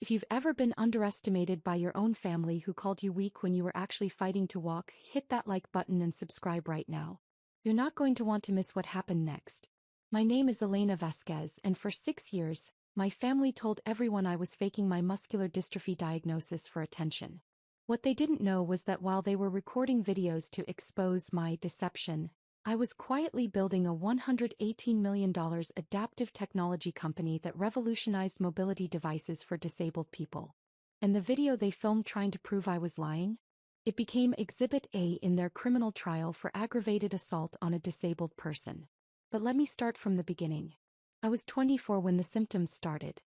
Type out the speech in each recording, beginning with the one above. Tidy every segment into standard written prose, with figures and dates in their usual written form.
If you've ever been underestimated by your own family who called you weak when you were actually fighting to walk, hit that like button and subscribe right now. You're not going to want to miss what happened next. My name is Elena Vasquez, and for 6 years, my family told everyone I was faking my muscular dystrophy diagnosis for attention. What they didn't know was that while they were recording videos to expose my deception, I was quietly building a $118 million adaptive technology company that revolutionized mobility devices for disabled people. And the video they filmed trying to prove I was lying? It became Exhibit A in their criminal trial for aggravated assault on a disabled person. But let me start from the beginning. I was 24 when the symptoms started.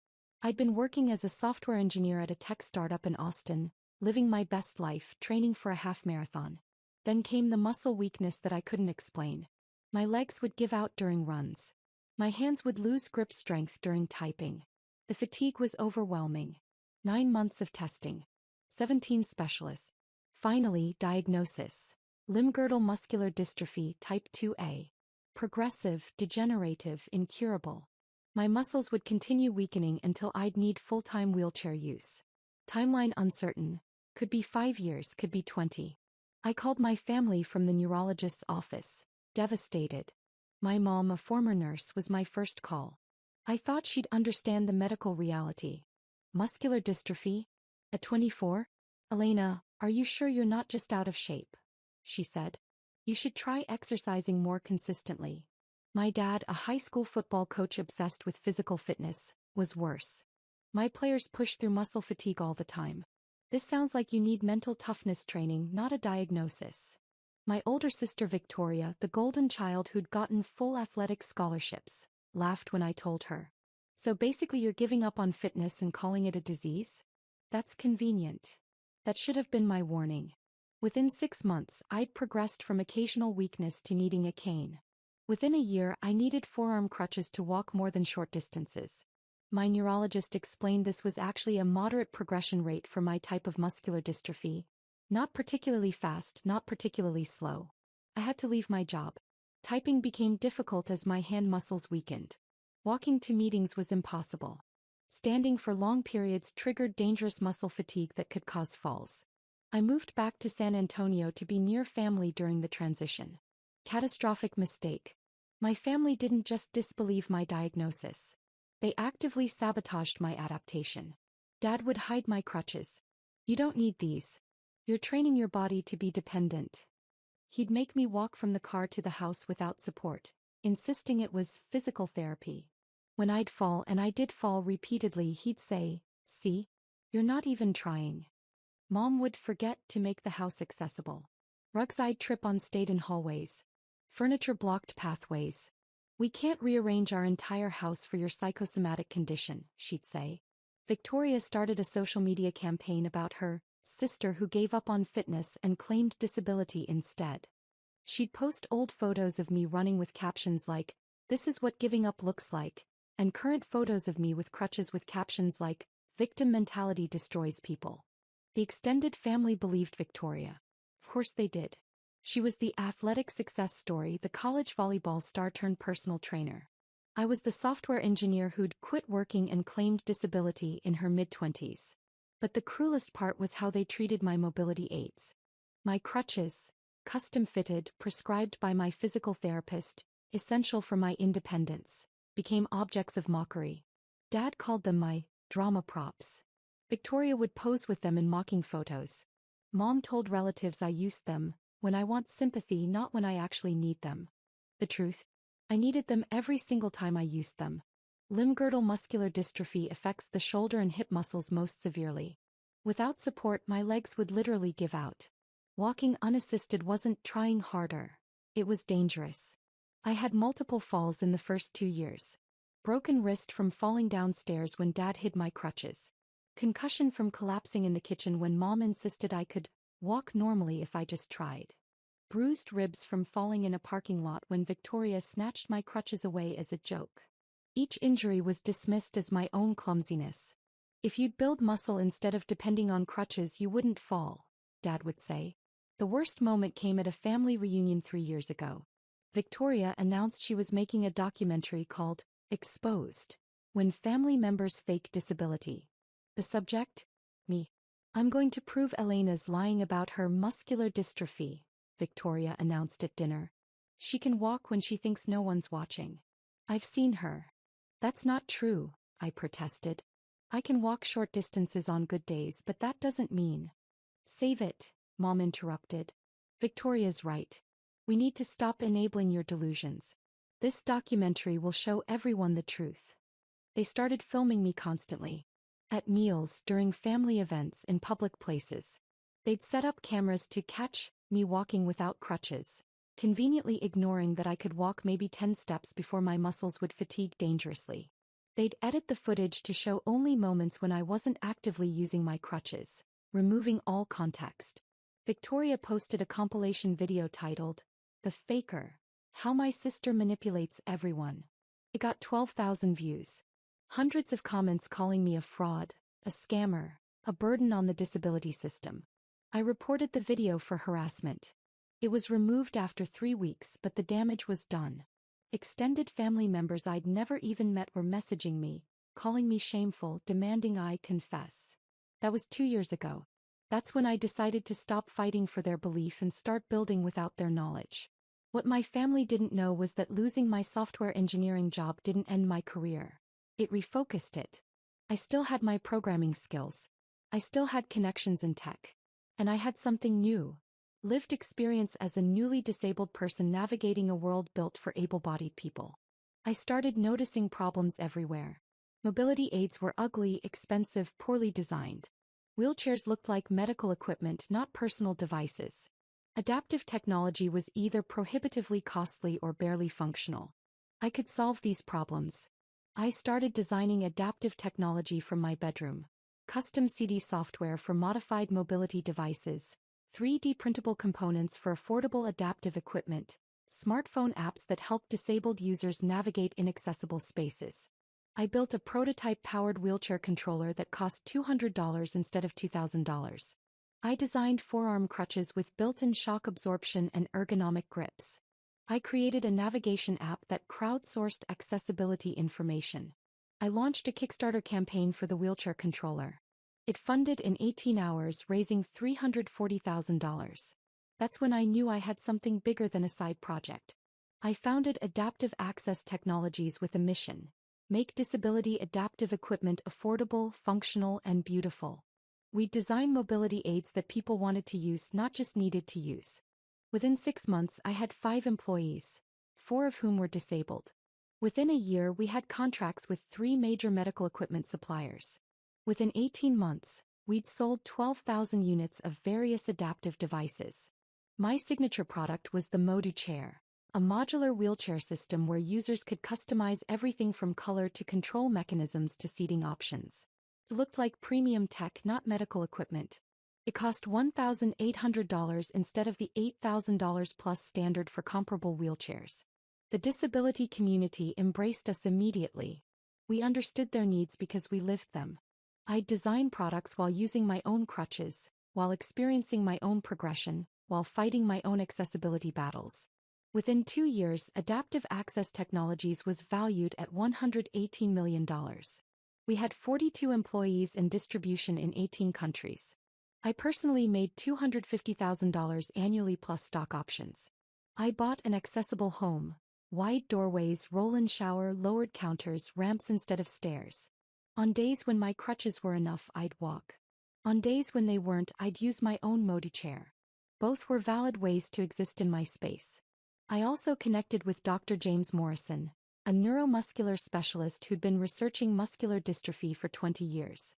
I'd been working as a software engineer at a tech startup in Austin, living my best life, training for a half marathon. Then came the muscle weakness that I couldn't explain. My legs would give out during runs. My hands would lose grip strength during typing. The fatigue was overwhelming. 9 months of testing. 17 specialists. Finally, diagnosis. Limb-girdle muscular dystrophy type 2A. Progressive, degenerative, incurable. My muscles would continue weakening until I'd need full-time wheelchair use. Timeline uncertain. Could be 5 years, could be 20. I called my family from the neurologist's office, devastated. My mom, a former nurse, was my first call. I thought she'd understand the medical reality. Muscular dystrophy? At 24? Elena, are you sure you're not just out of shape? She said. You should try exercising more consistently. My dad, a high school football coach obsessed with physical fitness, was worse. My players push through muscle fatigue all the time. This sounds like you need mental toughness training, not a diagnosis. My older sister Victoria, the golden child who'd gotten full athletic scholarships, laughed when I told her. So basically you're giving up on fitness and calling it a disease? That's convenient. That should have been my warning. Within 6 months, I'd progressed from occasional weakness to needing a cane. Within a year, I needed forearm crutches to walk more than short distances. My neurologist explained this was actually a moderate progression rate for my type of muscular dystrophy. Not particularly fast, not particularly slow. I had to leave my job. Typing became difficult as my hand muscles weakened. Walking to meetings was impossible. Standing for long periods triggered dangerous muscle fatigue that could cause falls. I moved back to San Antonio to be near family during the transition. Catastrophic mistake. My family didn't just disbelieve my diagnosis. They actively sabotaged my adaptation. Dad would hide my crutches. You don't need these. You're training your body to be dependent. He'd make me walk from the car to the house without support, insisting it was physical therapy. When I'd fall, and I did fall repeatedly, he'd say, "See? You're not even trying." Mom would forget to make the house accessible. Rugs I'd trip on stayed in hallways. Furniture blocked pathways. "We can't rearrange our entire house for your psychosomatic condition," she'd say. Victoria started a social media campaign about her sister who gave up on fitness and claimed disability instead. She'd post old photos of me running with captions like, "This is what giving up looks like," and current photos of me with crutches with captions like, "Victim mentality destroys people." The extended family believed Victoria. Of course they did. She was the athletic success story, the college volleyball star turned personal trainer. I was the software engineer who'd quit working and claimed disability in her mid-20s. But the cruelest part was how they treated my mobility aids. My crutches, custom-fitted, prescribed by my physical therapist, essential for my independence, became objects of mockery. Dad called them my drama props. Victoria would pose with them in mocking photos. Mom told relatives I used them when I want sympathy, not when I actually need them. The truth? I needed them every single time I used them. Limb-girdle muscular dystrophy affects the shoulder and hip muscles most severely. Without support, my legs would literally give out. Walking unassisted wasn't trying harder. It was dangerous. I had multiple falls in the first 2 years. Broken wrist from falling downstairs when Dad hid my crutches. Concussion from collapsing in the kitchen when Mom insisted I could walk normally if I just tried. Bruised ribs from falling in a parking lot when Victoria snatched my crutches away as a joke. Each injury was dismissed as my own clumsiness. "If you'd build muscle instead of depending on crutches, you wouldn't fall," Dad would say. The worst moment came at a family reunion 3 years ago. Victoria announced she was making a documentary called Exposed: When Family Members Fake Disability. The subject? Me. I'm going to prove Elena's lying about her muscular dystrophy, Victoria announced at dinner. She can walk when she thinks no one's watching. I've seen her. That's not true, I protested. I can walk short distances on good days, but that doesn't mean. Save it, Mom interrupted. Victoria's right. We need to stop enabling your delusions. This documentary will show everyone the truth. They started filming me constantly. At meals, during family events, in public places. They'd set up cameras to catch me walking without crutches, conveniently ignoring that I could walk maybe 10 steps before my muscles would fatigue dangerously. They'd edit the footage to show only moments when I wasn't actively using my crutches, removing all context. Victoria posted a compilation video titled, "The Faker: How My Sister Manipulates Everyone." It got 12,000 views. Hundreds of comments calling me a fraud, a scammer, a burden on the disability system. I reported the video for harassment. It was removed after 3 weeks, but the damage was done. Extended family members I'd never even met were messaging me, calling me shameful, demanding I confess. That was 2 years ago. That's when I decided to stop fighting for their belief and start building without their knowledge. What my family didn't know was that losing my software engineering job didn't end my career. It refocused it. I still had my programming skills. I still had connections in tech. And I had something new. Lived experience as a newly disabled person navigating a world built for able-bodied people. I started noticing problems everywhere. Mobility aids were ugly, expensive, poorly designed. Wheelchairs looked like medical equipment, not personal devices. Adaptive technology was either prohibitively costly or barely functional. I could solve these problems. I started designing adaptive technology from my bedroom. Custom CD software for modified mobility devices, 3D printable components for affordable adaptive equipment, smartphone apps that help disabled users navigate inaccessible spaces. I built a prototype-powered wheelchair controller that cost $200 instead of $2,000. I designed forearm crutches with built-in shock absorption and ergonomic grips. I created a navigation app that crowdsourced accessibility information. I launched a Kickstarter campaign for the wheelchair controller. It funded in 18 hours, raising $340,000. That's when I knew I had something bigger than a side project. I founded Adaptive Access Technologies with a mission: make disability adaptive equipment affordable, functional, and beautiful. We designed mobility aids that people wanted to use, not just needed to use. Within 6 months, I had 5 employees, 4 of whom were disabled. Within a year, we had contracts with 3 major medical equipment suppliers. Within 18 months, we'd sold 12,000 units of various adaptive devices. My signature product was the Modu chair, a modular wheelchair system where users could customize everything from color to control mechanisms to seating options. It looked like premium tech, not medical equipment. It cost $1,800 instead of the $8,000 plus standard for comparable wheelchairs. The disability community embraced us immediately. We understood their needs because we lived them. I'd design products while using my own crutches, while experiencing my own progression, while fighting my own accessibility battles. Within 2 years, Adaptive Access Technologies was valued at $118 million. We had 42 employees and distribution in 18 countries. I personally made $250,000 annually plus stock options. I bought an accessible home, wide doorways, roll-in shower, lowered counters, ramps instead of stairs. On days when my crutches were enough, I'd walk. On days when they weren't, I'd use my own Modu chair. Both were valid ways to exist in my space. I also connected with Dr. James Morrison, a neuromuscular specialist who'd been researching muscular dystrophy for 20 years.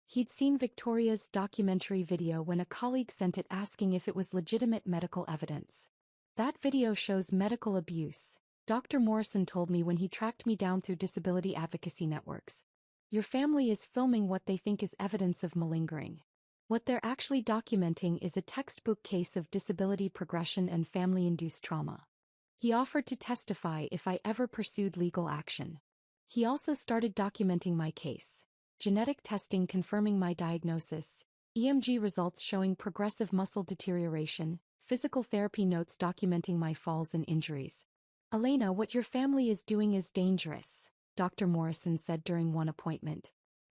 He'd seen Victoria's documentary video when a colleague sent it asking if it was legitimate medical evidence. That video shows medical abuse, Dr. Morrison told me when he tracked me down through disability advocacy networks. Your family is filming what they think is evidence of malingering. What they're actually documenting is a textbook case of disability progression and family-induced trauma. He offered to testify if I ever pursued legal action. He also started documenting my case. Genetic testing confirming my diagnosis, EMG results showing progressive muscle deterioration, physical therapy notes documenting my falls and injuries. Elena, what your family is doing is dangerous, Dr. Morrison said during one appointment.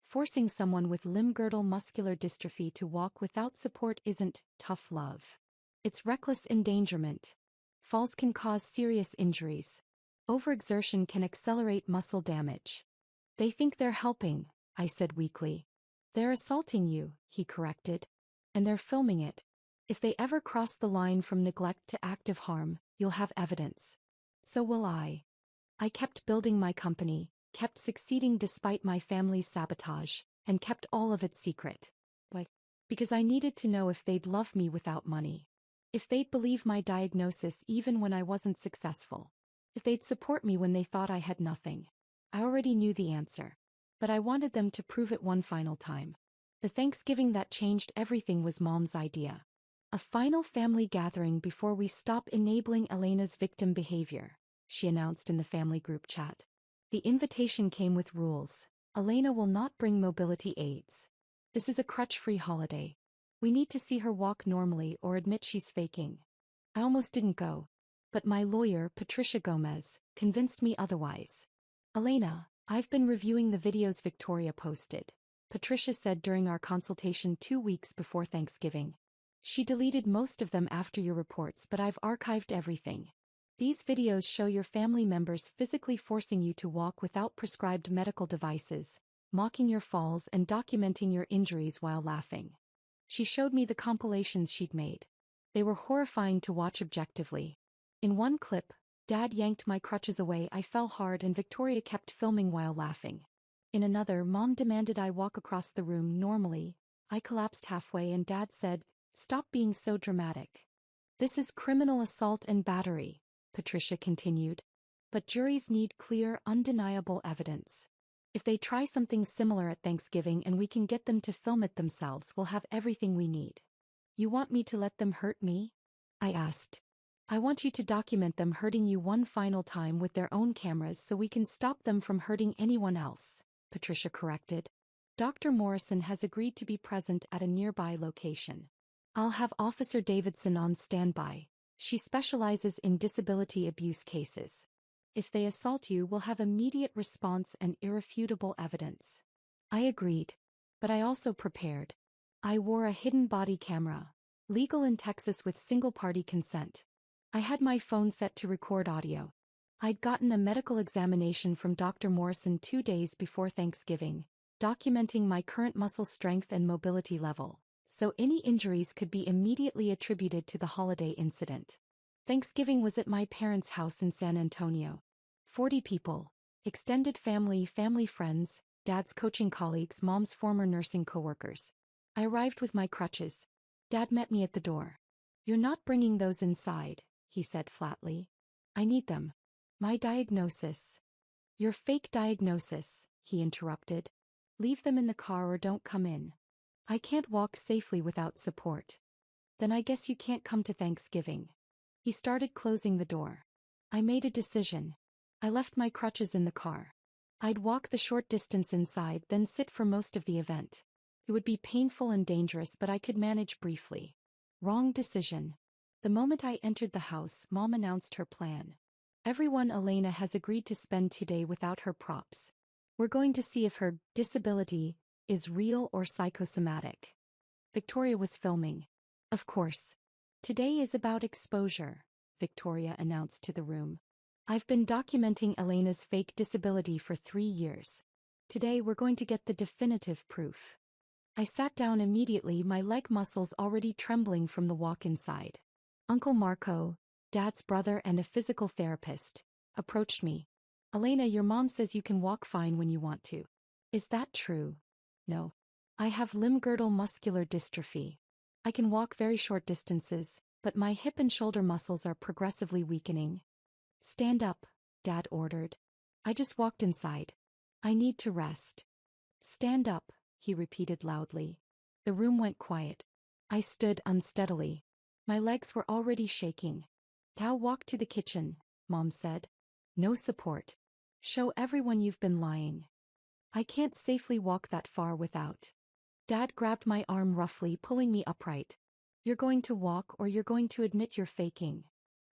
Forcing someone with limb-girdle muscular dystrophy to walk without support isn't tough love. It's reckless endangerment. Falls can cause serious injuries. Overexertion can accelerate muscle damage. They think they're helping, I said weakly. They're assaulting you, he corrected. And they're filming it. If they ever cross the line from neglect to active harm, you'll have evidence. So will I. I kept building my company, kept succeeding despite my family's sabotage, and kept all of it secret. Why? Because I needed to know if they'd love me without money. If they'd believe my diagnosis even when I wasn't successful. If they'd support me when they thought I had nothing. I already knew the answer. But I wanted them to prove it one final time. The Thanksgiving that changed everything was Mom's idea. A final family gathering before we stop enabling Elena's victim behavior, she announced in the family group chat. The invitation came with rules. Elena will not bring mobility aids. This is a crutch-free holiday. We need to see her walk normally or admit she's faking. I almost didn't go. But my lawyer, Patricia Gomez, convinced me otherwise. Elena, I've been reviewing the videos Victoria posted, Patricia said during our consultation 2 weeks before Thanksgiving. She deleted most of them after your reports, but I've archived everything. These videos show your family members physically forcing you to walk without prescribed medical devices, mocking your falls and documenting your injuries while laughing. She showed me the compilations she'd made. They were horrifying to watch objectively. In one clip, Dad yanked my crutches away, I fell hard and Victoria kept filming while laughing. In another, Mom demanded I walk across the room normally. I collapsed halfway and Dad said, "Stop being so dramatic." This is criminal assault and battery, Patricia continued. But juries need clear, undeniable evidence. If they try something similar at Thanksgiving and we can get them to film it themselves, we'll have everything we need. You want me to let them hurt me? I asked. I want you to document them hurting you one final time with their own cameras so we can stop them from hurting anyone else, Patricia corrected. Dr. Morrison has agreed to be present at a nearby location. I'll have Officer Davidson on standby. She specializes in disability abuse cases. If they assault you, we'll have immediate response and irrefutable evidence. I agreed. But I also prepared. I wore a hidden body camera, legal in Texas with single-party consent. I had my phone set to record audio. I'd gotten a medical examination from Dr. Morrison 2 days before Thanksgiving, documenting my current muscle strength and mobility level, so any injuries could be immediately attributed to the holiday incident. Thanksgiving was at my parents' house in San Antonio. 40 people, extended family, family friends, Dad's coaching colleagues, Mom's former nursing coworkers. I arrived with my crutches. Dad met me at the door. "You're not bringing those inside," he said flatly. "I need them. My diagnosis." "Your fake diagnosis," he interrupted. "Leave them in the car or don't come in. I can't walk safely without support." "Then I guess you can't come to Thanksgiving." He started closing the door. I made a decision. I left my crutches in the car. I'd walk the short distance inside, then sit for most of the event. It would be painful and dangerous, but I could manage briefly. Wrong decision. The moment I entered the house, Mom announced her plan. "Everyone, Elena has agreed to spend today without her props. We're going to see if her disability is real or psychosomatic." Victoria was filming. "Of course. Today is about exposure," Victoria announced to the room. "I've been documenting Elena's fake disability for 3 years. Today we're going to get the definitive proof." I sat down immediately, my leg muscles already trembling from the walk inside. Uncle Marco, Dad's brother and a physical therapist, approached me. "Elena, your mom says you can walk fine when you want to. Is that true?" "No. I have limb-girdle muscular dystrophy. I can walk very short distances, but my hip and shoulder muscles are progressively weakening." "Stand up," Dad ordered. I just walked inside. "I need to rest." "Stand up," he repeated loudly. The room went quiet. I stood unsteadily. My legs were already shaking. "Now walk to the kitchen," Mom said. "No support. Show everyone you've been lying." "I can't safely walk that far without." Dad grabbed my arm roughly, pulling me upright. "You're going to walk or you're going to admit you're faking."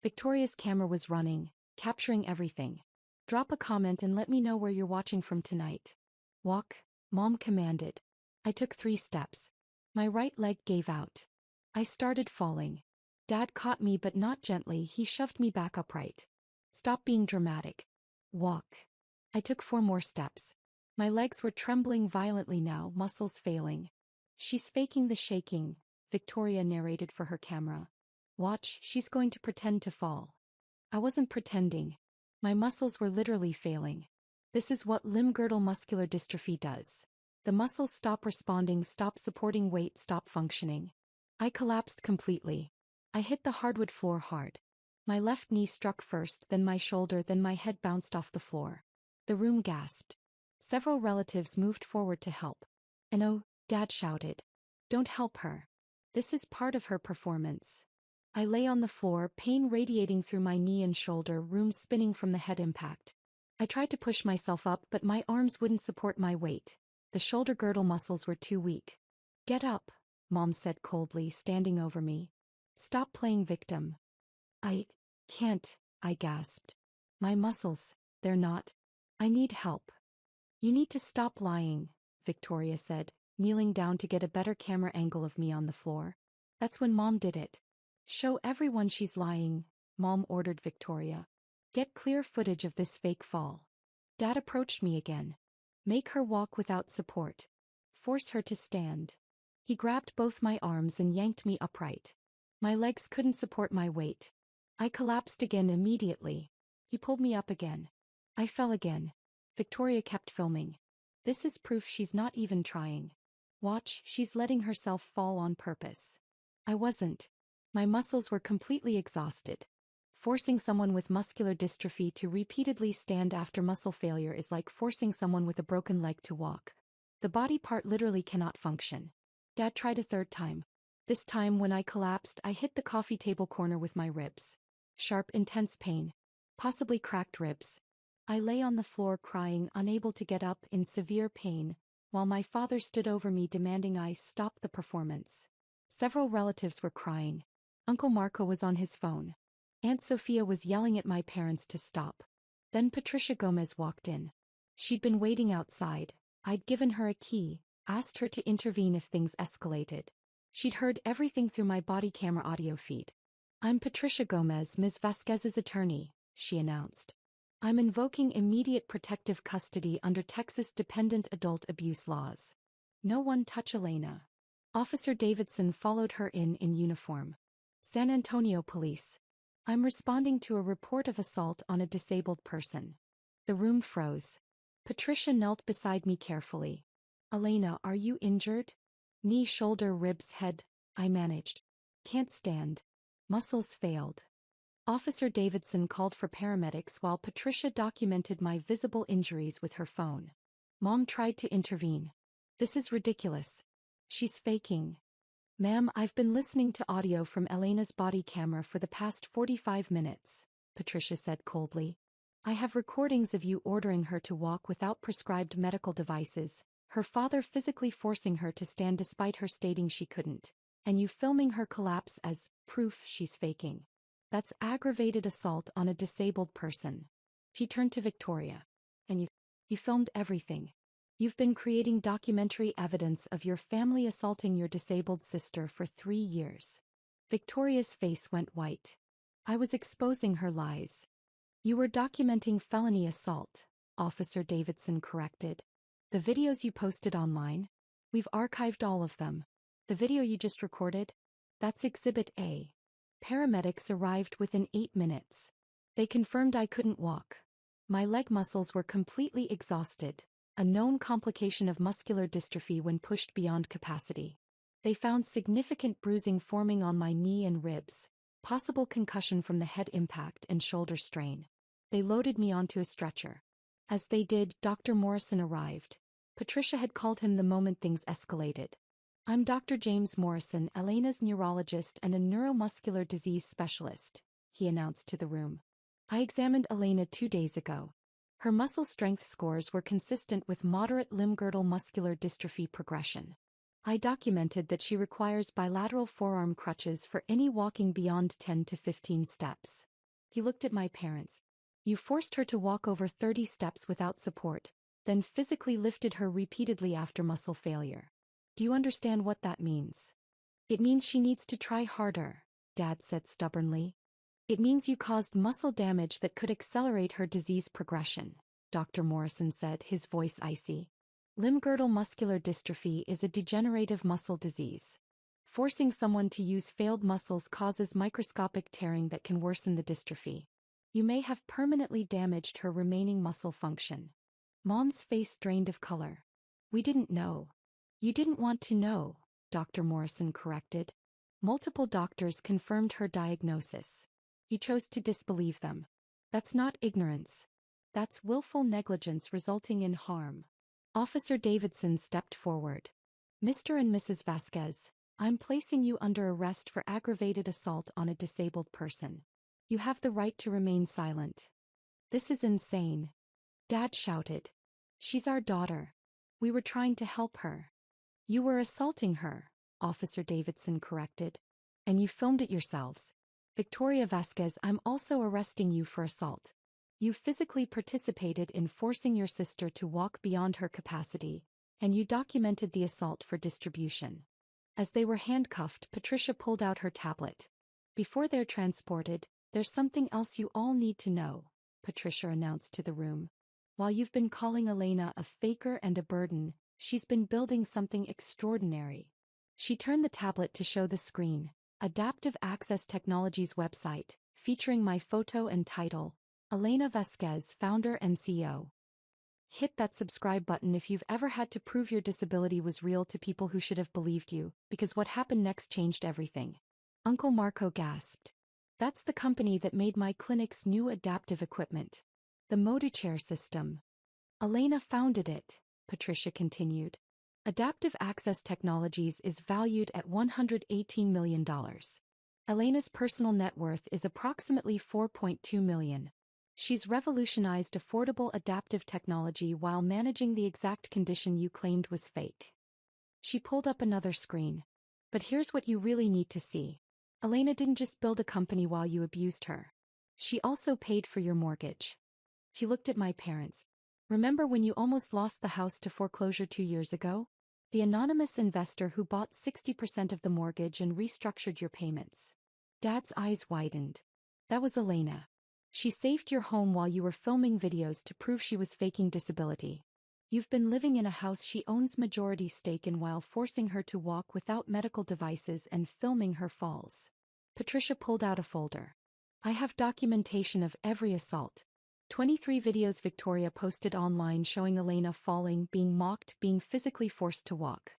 Victoria's camera was running, capturing everything. "Drop a comment and let me know where you're watching from tonight." "Walk," Mom commanded. I took 3 steps. My right leg gave out. I started falling. Dad caught me but not gently, he shoved me back upright. Stop being dramatic. Walk. I took 4 more steps. My legs were trembling violently now, muscles failing. She's faking the shaking, Victoria narrated for her camera. Watch, she's going to pretend to fall. I wasn't pretending. My muscles were literally failing. This is what limb-girdle muscular dystrophy does. The muscles stop responding, stop supporting weight, stop functioning. I collapsed completely. I hit the hardwood floor hard. My left knee struck first, then my shoulder, then my head bounced off the floor. The room gasped. Several relatives moved forward to help. And oh, Dad shouted. Don't help her. This is part of her performance. I lay on the floor, pain radiating through my knee and shoulder, room spinning from the head impact. I tried to push myself up but my arms wouldn't support my weight. The shoulder girdle muscles were too weak. Get up, Mom said coldly, standing over me. Stop playing victim. I can't, I gasped. My muscles, they're not. I need help. You need to stop lying, Victoria said, kneeling down to get a better camera angle of me on the floor. That's when Mom did it. Show everyone she's lying, Mom ordered Victoria. Get clear footage of this fake fall. Dad approached me again. Make her walk without support. Force her to stand. He grabbed both my arms and yanked me upright. My legs couldn't support my weight. I collapsed again immediately. He pulled me up again. I fell again. Victoria kept filming. This is proof she's not even trying. Watch, she's letting herself fall on purpose. I wasn't. My muscles were completely exhausted. Forcing someone with muscular dystrophy to repeatedly stand after muscle failure is like forcing someone with a broken leg to walk. The body part literally cannot function. Dad tried a 3rd time. This time when I collapsed, I hit the coffee table corner with my ribs. Sharp, intense pain. Possibly cracked ribs. I lay on the floor crying, unable to get up, in severe pain, while my father stood over me demanding I stop the performance. Several relatives were crying. Uncle Marco was on his phone. Aunt Sophia was yelling at my parents to stop. Then Patricia Gomez walked in. She'd been waiting outside. I'd given her a key, asked her to intervene if things escalated. She'd heard everything through my body camera audio feed. I'm Patricia Gomez, Ms. Vasquez's attorney, she announced. I'm invoking immediate protective custody under Texas dependent adult abuse laws. No one touch Elena. Officer Davidson followed her in uniform. San Antonio Police. I'm responding to a report of assault on a disabled person. The room froze. Patricia knelt beside me carefully. Elena, are you injured? Knee, shoulder, ribs, head, I managed. Can't stand. Muscles failed. Officer Davidson called for paramedics while Patricia documented my visible injuries with her phone. Mom tried to intervene. This is ridiculous. She's faking. Ma'am, I've been listening to audio from Elena's body camera for the past 45 minutes, Patricia said coldly. I have recordings of you ordering her to walk without prescribed medical devices, her father physically forcing her to stand despite her stating she couldn't, and you filming her collapse as proof she's faking. That's aggravated assault on a disabled person. She turned to Victoria. And you filmed everything. You've been creating documentary evidence of your family assaulting your disabled sister for 3 years. Victoria's face went white. I was exposing her lies. You were documenting felony assault, Officer Davidson corrected. The videos you posted online? We've archived all of them. The video you just recorded? That's Exhibit A. Paramedics arrived within 8 minutes. They confirmed I couldn't walk. My leg muscles were completely exhausted. A known complication of muscular dystrophy when pushed beyond capacity. They found significant bruising forming on my knee and ribs, possible concussion from the head impact and shoulder strain. They loaded me onto a stretcher. As they did, Dr. Morrison arrived. Patricia had called him the moment things escalated. I'm Dr. James Morrison, Elena's neurologist and a neuromuscular disease specialist, he announced to the room. I examined Elena 2 days ago. Her muscle strength scores were consistent with moderate limb-girdle muscular dystrophy progression. I documented that she requires bilateral forearm crutches for any walking beyond 10 to 15 steps. He looked at my parents. You forced her to walk over 30 steps without support. then physically lifted her repeatedly after muscle failure. Do you understand what that means? It means she needs to try harder, Dad said stubbornly. It means you caused muscle damage that could accelerate her disease progression, Dr. Morrison said, his voice icy. Limb-girdle muscular dystrophy is a degenerative muscle disease. Forcing someone to use failed muscles causes microscopic tearing that can worsen the dystrophy. You may have permanently damaged her remaining muscle function. Mom's face drained of color. We didn't know. You didn't want to know, Dr. Morrison corrected. Multiple doctors confirmed her diagnosis. You chose to disbelieve them. That's not ignorance. That's willful negligence resulting in harm. Officer Davidson stepped forward. Mr. and Mrs. Vasquez, I'm placing you under arrest for aggravated assault on a disabled person. You have the right to remain silent. This is insane. Dad shouted. She's our daughter. We were trying to help her. You were assaulting her, Officer Davidson corrected. And you filmed it yourselves. Victoria Vasquez, I'm also arresting you for assault. You physically participated in forcing your sister to walk beyond her capacity, and you documented the assault for distribution. As they were handcuffed, Patricia pulled out her tablet. Before they're transported, there's something else you all need to know, Patricia announced to the room. While you've been calling Elena a faker and a burden, she's been building something extraordinary. She turned the tablet to show the screen, Adaptive Access Technologies website, featuring my photo and title, Elena Vasquez, founder and CEO. Hit that subscribe button if you've ever had to prove your disability was real to people who should have believed you, because what happened next changed everything. Uncle Marco gasped. That's the company that made my clinic's new adaptive equipment. The ModuChair system. Elena founded it, Patricia continued. Adaptive Access Technologies is valued at $118 million. Elena's personal net worth is approximately $4.2 million. She's revolutionized affordable adaptive technology while managing the exact condition you claimed was fake. She pulled up another screen. But here's what you really need to see. Elena didn't just build a company while you abused her. She also paid for your mortgage. She looked at my parents. Remember when you almost lost the house to foreclosure 2 years ago? The anonymous investor who bought 60% of the mortgage and restructured your payments. Dad's eyes widened. That was Elena. She saved your home while you were filming videos to prove she was faking disability. You've been living in a house she owns majority stake in while forcing her to walk without medical devices and filming her falls. Patricia pulled out a folder. I have documentation of every assault. 23 videos Victoria posted online showing Elena falling, being mocked, being physically forced to walk.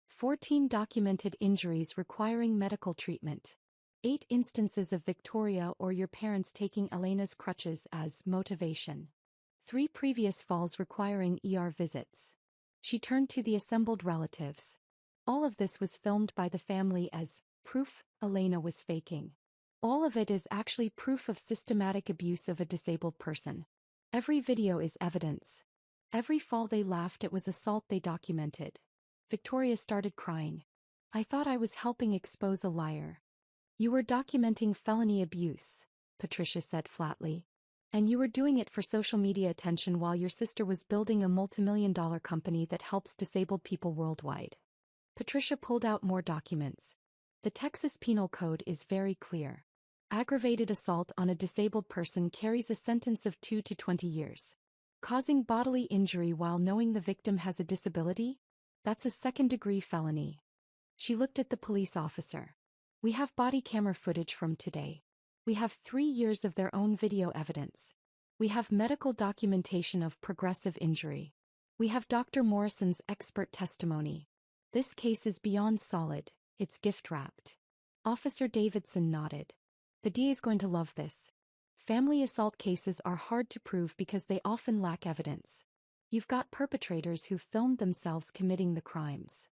14 documented injuries requiring medical treatment. 8 instances of Victoria or your parents taking Elena's crutches as motivation. 3 previous falls requiring ER visits. She turned to the assembled relatives. All of this was filmed by the family as proof Elena was faking. All of it is actually proof of systematic abuse of a disabled person. Every video is evidence. Every fall they laughed at was assault they documented. Victoria started crying. I thought I was helping expose a liar. You were documenting felony abuse, Patricia said flatly. And you were doing it for social media attention while your sister was building a multimillion-dollar company that helps disabled people worldwide. Patricia pulled out more documents. The Texas Penal Code is very clear. Aggravated assault on a disabled person carries a sentence of 2 to 20 years. Causing bodily injury while knowing the victim has a disability? That's a second-degree felony. She looked at the police officer. We have body camera footage from today. We have 3 years of their own video evidence. We have medical documentation of progressive injury. We have Dr. Morrison's expert testimony. This case is beyond solid, it's gift-wrapped. Officer Davidson nodded. The DA is going to love this. Family assault cases are hard to prove because they often lack evidence. You've got perpetrators who filmed themselves committing the crimes.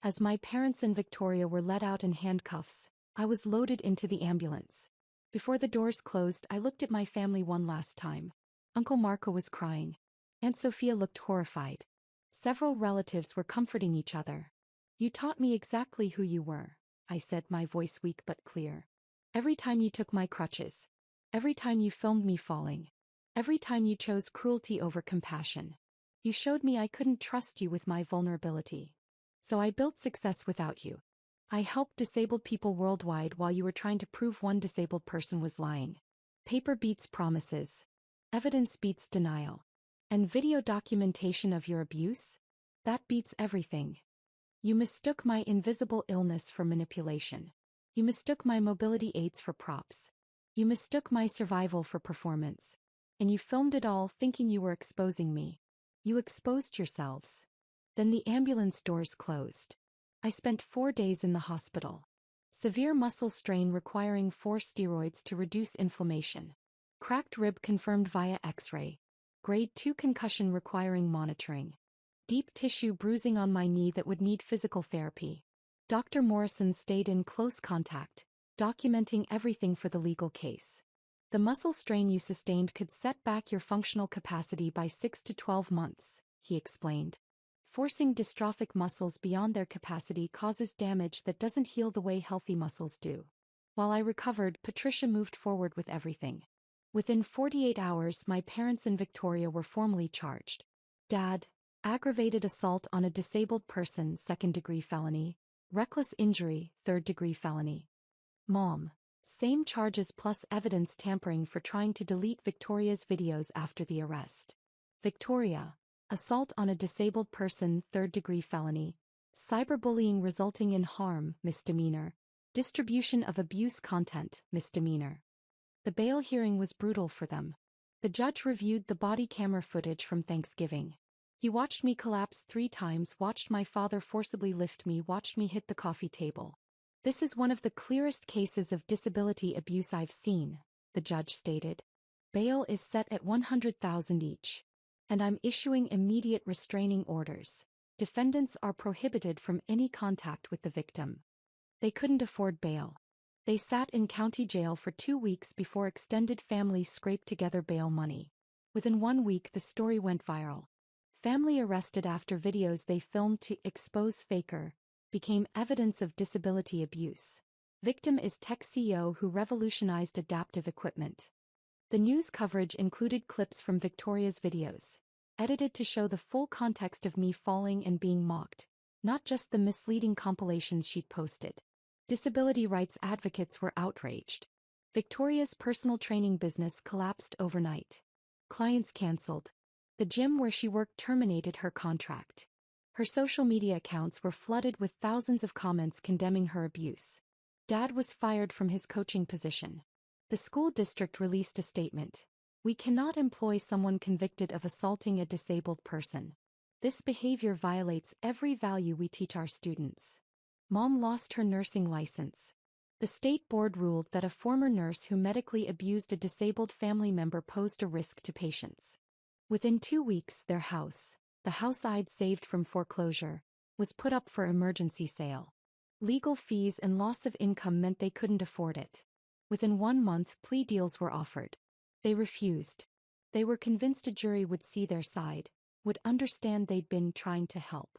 As my parents and Victoria were let out in handcuffs, I was loaded into the ambulance. Before the doors closed, I looked at my family one last time. Uncle Marco was crying. Aunt Sophia looked horrified. Several relatives were comforting each other. You taught me exactly who you were, I said, my voice weak but clear. Every time you took my crutches. Every time you filmed me falling. Every time you chose cruelty over compassion. You showed me I couldn't trust you with my vulnerability. So I built success without you. I helped disabled people worldwide while you were trying to prove one disabled person was lying. Paper beats promises. Evidence beats denial. And video documentation of your abuse? That beats everything. You mistook my invisible illness for manipulation. You mistook my mobility aids for props. You mistook my survival for performance. And you filmed it all thinking you were exposing me. You exposed yourselves. Then the ambulance doors closed. I spent 4 days in the hospital. Severe muscle strain requiring 4 steroids to reduce inflammation. Cracked rib confirmed via X-ray. Grade 2 concussion requiring monitoring. Deep tissue bruising on my knee that would need physical therapy. Dr. Morrison stayed in close contact, documenting everything for the legal case. The muscle strain you sustained could set back your functional capacity by 6 to 12 months, he explained. Forcing dystrophic muscles beyond their capacity causes damage that doesn't heal the way healthy muscles do. While I recovered, Patricia moved forward with everything. Within 48 hours, my parents and Victoria were formally charged. Dad, aggravated assault on a disabled person, 2nd-degree felony. Reckless injury, 3rd-degree felony. Mom, same charges plus evidence tampering for trying to delete Victoria's videos after the arrest. Victoria, assault on a disabled person, 3rd-degree felony. Cyberbullying resulting in harm, misdemeanor. Distribution of abuse content, misdemeanor. The bail hearing was brutal for them. The judge reviewed the body camera footage from Thanksgiving. He watched me collapse 3 times, watched my father forcibly lift me, watched me hit the coffee table. This is one of the clearest cases of disability abuse I've seen, the judge stated. Bail is set at $100,000 each. And I'm issuing immediate restraining orders. Defendants are prohibited from any contact with the victim. They couldn't afford bail. They sat in county jail for 2 weeks before extended family scraped together bail money. Within 1 week the story went viral. Family arrested after videos they filmed to expose Faker became evidence of disability abuse. Victim is tech CEO who revolutionized adaptive equipment. The news coverage included clips from Victoria's videos, edited to show the full context of me falling and being mocked, not just the misleading compilations she'd posted. Disability rights advocates were outraged. Victoria's personal training business collapsed overnight. Clients canceled. The gym where she worked terminated her contract. Her social media accounts were flooded with thousands of comments condemning her abuse. Dad was fired from his coaching position. The school district released a statement. We cannot employ someone convicted of assaulting a disabled person. This behavior violates every value we teach our students. Mom lost her nursing license. The state board ruled that a former nurse who medically abused a disabled family member posed a risk to patients. Within 2 weeks, their house, the house I'd saved from foreclosure, was put up for emergency sale. Legal fees and loss of income meant they couldn't afford it. Within 1 month, plea deals were offered. They refused. They were convinced a jury would see their side, would understand they'd been trying to help.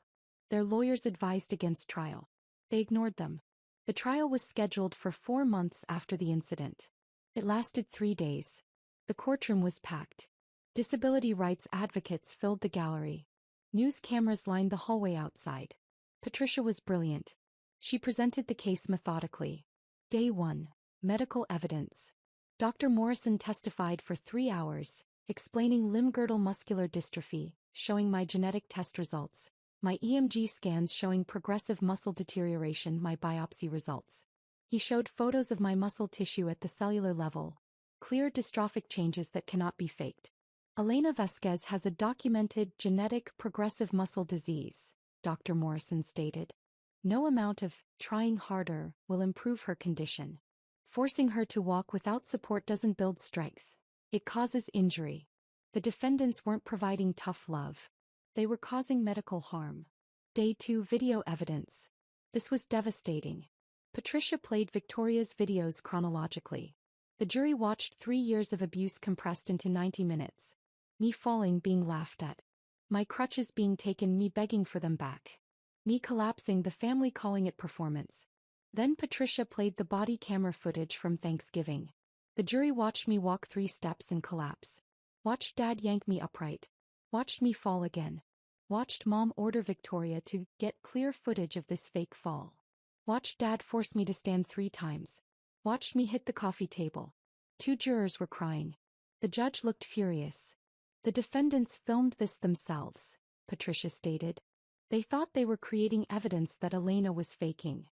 Their lawyers advised against trial. They ignored them. The trial was scheduled for 4 months after the incident. It lasted 3 days. The courtroom was packed. Disability rights advocates filled the gallery. News cameras lined the hallway outside. Patricia was brilliant. She presented the case methodically. Day 1. Medical evidence. Dr. Morrison testified for 3 hours, explaining limb-girdle muscular dystrophy, showing my genetic test results, my EMG scans showing progressive muscle deterioration, my biopsy results. He showed photos of my muscle tissue at the cellular level, clear dystrophic changes that cannot be faked. Elena Vasquez has a documented genetic progressive muscle disease, Dr. Morrison stated. No amount of trying harder will improve her condition. Forcing her to walk without support doesn't build strength. It causes injury. The defendants weren't providing tough love. They were causing medical harm. Day 2 video evidence. This was devastating. Patricia played Victoria's videos chronologically. The jury watched 3 years of abuse compressed into 90 minutes. Me falling, being laughed at. My crutches being taken, me begging for them back. Me collapsing, the family calling it performance. Then Patricia played the body camera footage from Thanksgiving. The jury watched me walk 3 steps and collapse. Watched Dad yank me upright. Watched me fall again. Watched Mom order Victoria to get clear footage of this fake fall. Watched Dad force me to stand 3 times. Watched me hit the coffee table. 2 jurors were crying. The judge looked furious. The defendants filmed this themselves, Patricia stated. They thought they were creating evidence that Elena was faking.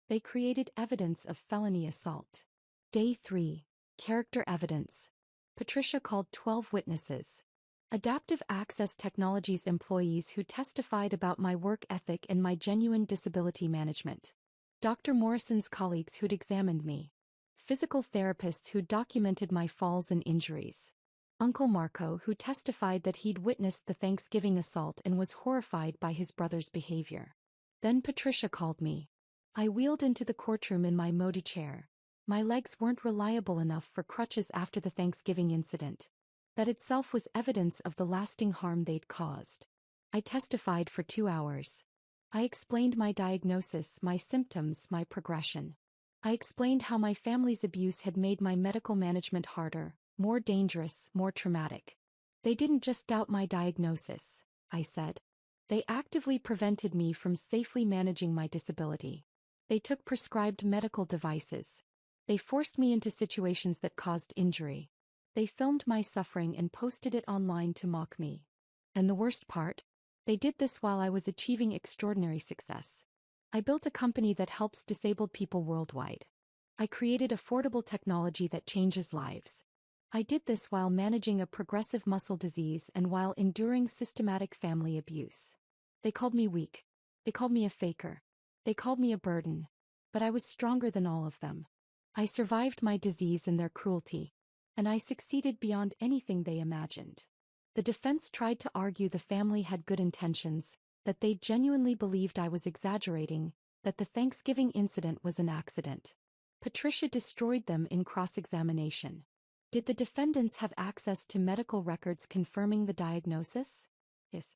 They created evidence of felony assault. Day 3. Character evidence. Patricia called 12 witnesses. Adaptive Access Technologies employees who testified about my work ethic and my genuine disability management. Dr. Morrison's colleagues who'd examined me. Physical therapists who documented my falls and injuries. Uncle Marco who testified that he'd witnessed the Thanksgiving assault and was horrified by his brother's behavior. Then Patricia called me. I wheeled into the courtroom in my Modi chair. My legs weren't reliable enough for crutches after the Thanksgiving incident. That itself was evidence of the lasting harm they'd caused. I testified for 2 hours. I explained my diagnosis, my symptoms, my progression. I explained how my family's abuse had made my medical management harder, more dangerous, more traumatic. They didn't just doubt my diagnosis, I said. They actively prevented me from safely managing my disability. They took prescribed medical devices. They forced me into situations that caused injury. They filmed my suffering and posted it online to mock me. And the worst part? They did this while I was achieving extraordinary success. I built a company that helps disabled people worldwide. I created affordable technology that changes lives. I did this while managing a progressive muscle disease and while enduring systematic family abuse. They called me weak. They called me a faker. They called me a burden. But I was stronger than all of them. I survived my disease and their cruelty. And I succeeded beyond anything they imagined. The defense tried to argue the family had good intentions, that they genuinely believed I was exaggerating, that the Thanksgiving incident was an accident. Patricia destroyed them in cross-examination. Did the defendants have access to medical records confirming the diagnosis? Yes.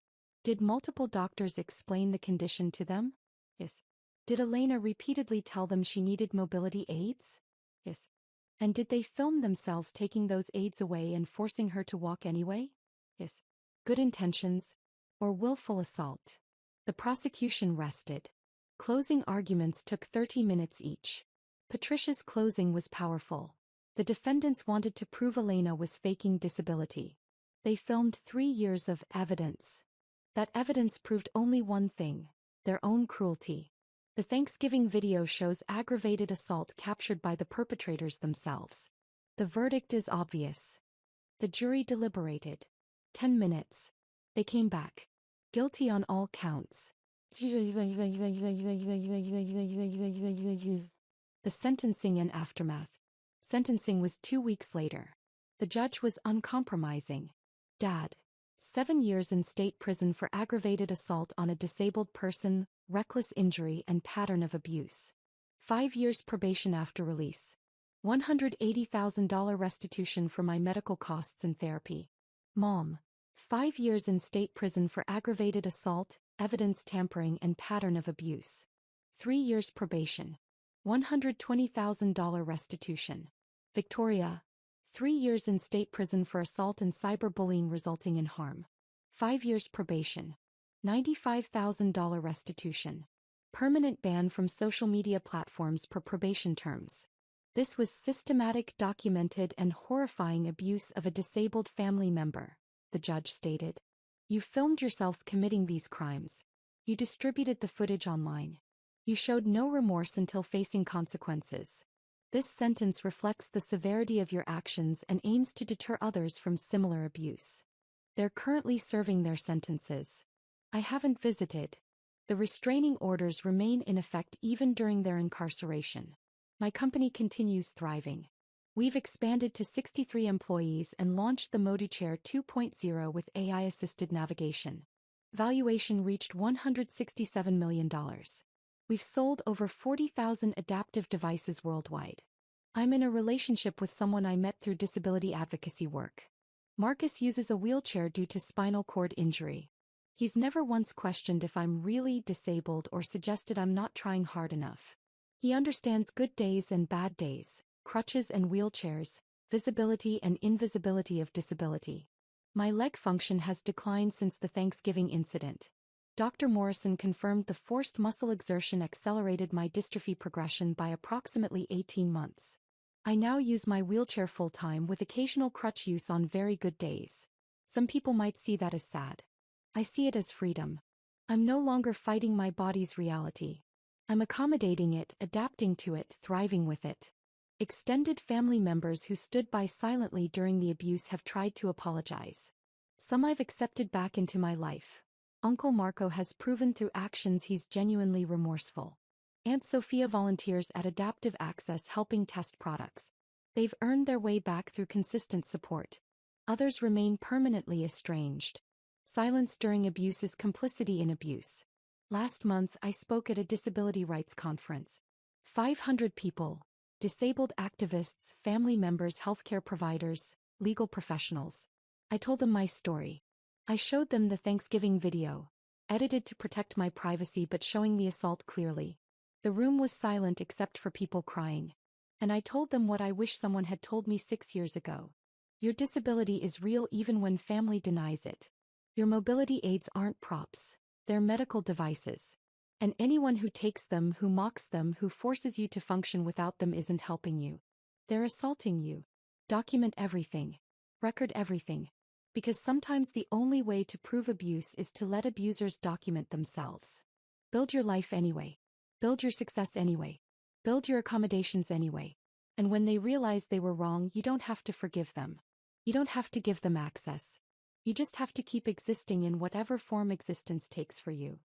Did multiple doctors explain the condition to them? Yes. Did Elena repeatedly tell them she needed mobility aids? Yes. And did they film themselves taking those aids away and forcing her to walk anyway? Yes. Good intentions, or willful assault. The prosecution rested. Closing arguments took 30 minutes each. Patricia's closing was powerful. The defendants wanted to prove Elena was faking disability. They filmed 3 years of evidence. That evidence proved only one thing: their own cruelty. The Thanksgiving video shows aggravated assault captured by the perpetrators themselves. The verdict is obvious. The jury deliberated. 10 minutes. They came back. Guilty on all counts. The sentencing and aftermath. Sentencing was 2 weeks later. The judge was uncompromising. Dad. 7 years in state prison for aggravated assault on a disabled person, reckless injury and pattern of abuse. 5 years probation after release. $180,000 restitution for my medical costs and therapy. Mom. 5 years in state prison for aggravated assault, evidence tampering and pattern of abuse. 3 years probation. $120,000 restitution. Victoria. 3 years in state prison for assault and cyberbullying resulting in harm. 5 years probation. $95,000 restitution. Permanent ban from social media platforms per probation terms. This was systematic, documented, and horrifying abuse of a disabled family member, the judge stated. You filmed yourselves committing these crimes. You distributed the footage online. You showed no remorse until facing consequences. This sentence reflects the severity of your actions and aims to deter others from similar abuse. They're currently serving their sentences. I haven't visited. The restraining orders remain in effect even during their incarceration. My company continues thriving. We've expanded to 63 employees and launched the ModiChair 2.0 with AI-assisted navigation. Valuation reached $167 million. We've sold over 40,000 adaptive devices worldwide. I'm in a relationship with someone I met through disability advocacy work. Marcus uses a wheelchair due to spinal cord injury. He's never once questioned if I'm really disabled or suggested I'm not trying hard enough. He understands good days and bad days, crutches and wheelchairs, visibility and invisibility of disability. My leg function has declined since the Thanksgiving incident. Dr. Morrison confirmed the forced muscle exertion accelerated my dystrophy progression by approximately 18 months. I now use my wheelchair full-time with occasional crutch use on very good days. Some people might see that as sad. I see it as freedom. I'm no longer fighting my body's reality. I'm accommodating it, adapting to it, thriving with it. Extended family members who stood by silently during the abuse have tried to apologize. Some I've accepted back into my life. Uncle Marco has proven through actions he's genuinely remorseful. Aunt Sophia volunteers at Adaptive Access helping test products. They've earned their way back through consistent support. Others remain permanently estranged. Silence during abuse is complicity in abuse. Last month I spoke at a disability rights conference. 500 people. Disabled activists, family members, healthcare providers, legal professionals. I told them my story. I showed them the Thanksgiving video, edited to protect my privacy but showing the assault clearly. The room was silent except for people crying. And I told them what I wish someone had told me 6 years ago. Your disability is real even when family denies it. Your mobility aids aren't props, they're medical devices. And anyone who takes them, who mocks them, who forces you to function without them isn't helping you. They're assaulting you. Document everything. Record everything. Because sometimes the only way to prove abuse is to let abusers document themselves. Build your life anyway. Build your success anyway. Build your accommodations anyway. And when they realize they were wrong, you don't have to forgive them. You don't have to give them access. You just have to keep existing in whatever form existence takes for you.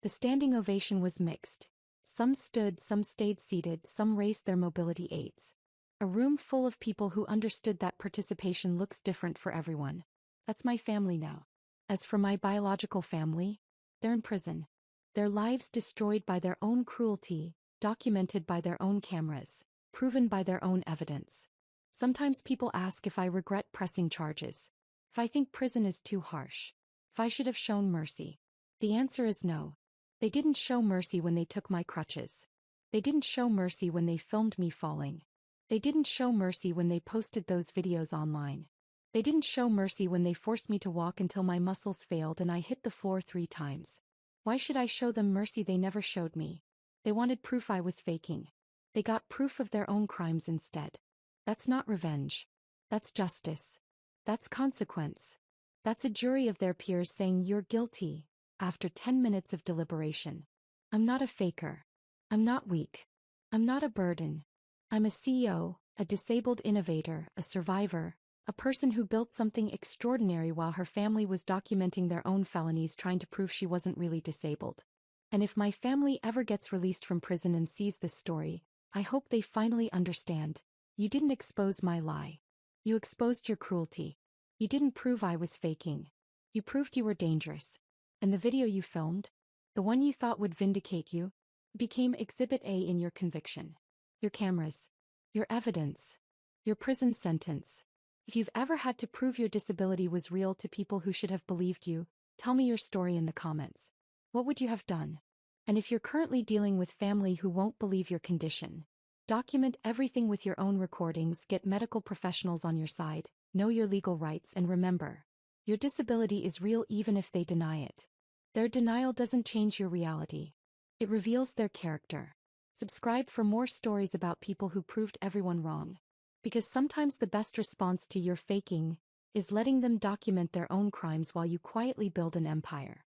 The standing ovation was mixed. Some stood, some stayed seated, some raised their mobility aids. A room full of people who understood that participation looks different for everyone. That's my family now. As for my biological family, they're in prison. Their lives destroyed by their own cruelty, documented by their own cameras, proven by their own evidence. Sometimes people ask if I regret pressing charges. If I think prison is too harsh. If I should have shown mercy. The answer is no. They didn't show mercy when they took my crutches. They didn't show mercy when they filmed me falling. They didn't show mercy when they posted those videos online. They didn't show mercy when they forced me to walk until my muscles failed and I hit the floor 3 times. Why should I show them mercy they never showed me? They wanted proof I was faking. They got proof of their own crimes instead. That's not revenge. That's justice. That's consequence. That's a jury of their peers saying you're guilty, after 10 minutes of deliberation. I'm not a faker. I'm not weak. I'm not a burden. I'm a CEO, a disabled innovator, a survivor, a person who built something extraordinary while her family was documenting their own felonies trying to prove she wasn't really disabled. And if my family ever gets released from prison and sees this story, I hope they finally understand. You didn't expose my lie. You exposed your cruelty. You didn't prove I was faking. You proved you were dangerous. And the video you filmed, the one you thought would vindicate you, became Exhibit A in your conviction. Your cameras. Your evidence. Your prison sentence. If you've ever had to prove your disability was real to people who should have believed you, tell me your story in the comments. What would you have done? And if you're currently dealing with family who won't believe your condition, document everything with your own recordings, get medical professionals on your side, know your legal rights, and remember, your disability is real even if they deny it. Their denial doesn't change your reality. It reveals their character. Subscribe for more stories about people who proved everyone wrong. Because sometimes the best response to your faking is letting them document their own crimes while you quietly build an empire.